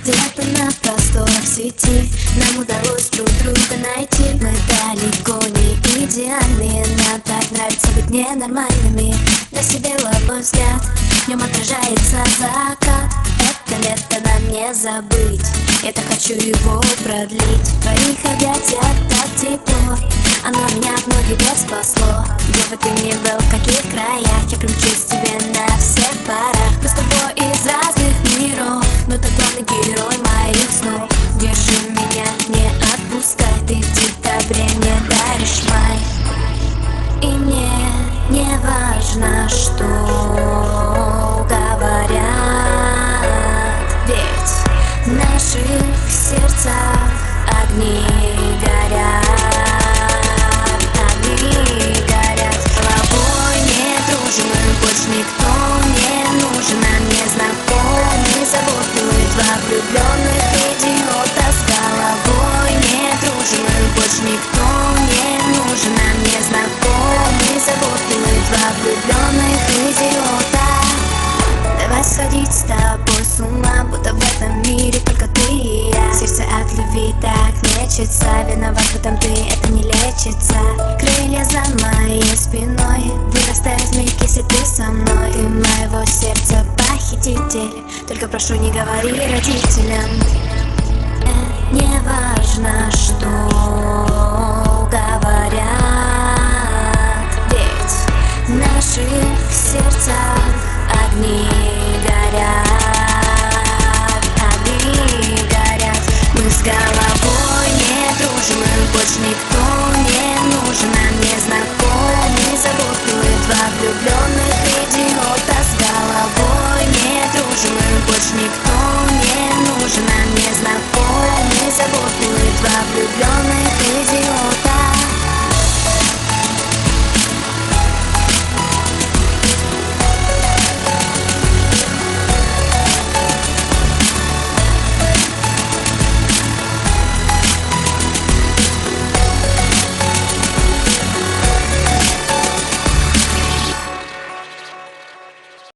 Где-то на просторах сети нам удалось друг друга найти. Мы далеко не идеальные, нам так нравится быть ненормальными. На себе ловой взгляд, в нем отражается закат. Это лето нам не забыть, я так хочу его продлить. В твоих объятиях так тепло, оно меня в много лет спасло. Где бы ты ни был, в каких краях, я примчусь к тебе на всех парах. Мы с тобой из разных миров, но ты главный герой моих снов. Держи меня, не отпускай, ты в декабре мне даришь май. И мне не важно, что говорят, ведь в наших сердцах огни горят. Огни горят. Головой не дружим, больше никто не нужен. Нам незнакомый, заботливый, два влюбленных идиота. С головой не дружим, больше никто не нужен. Нам незнакомый, заботливый, два влюбленных идиота. Давай сходить с тобой с ума, будто в этом мире только ты и я. Сердце от любви так мечется, виноват в этом ты, это не лечится. Крылья за моей спиной вырастают змейки, если ты со мной. Ты моего сердца похититель, только прошу, не говори родителям. Не важно, что говорят, ведь в наших сердцах огни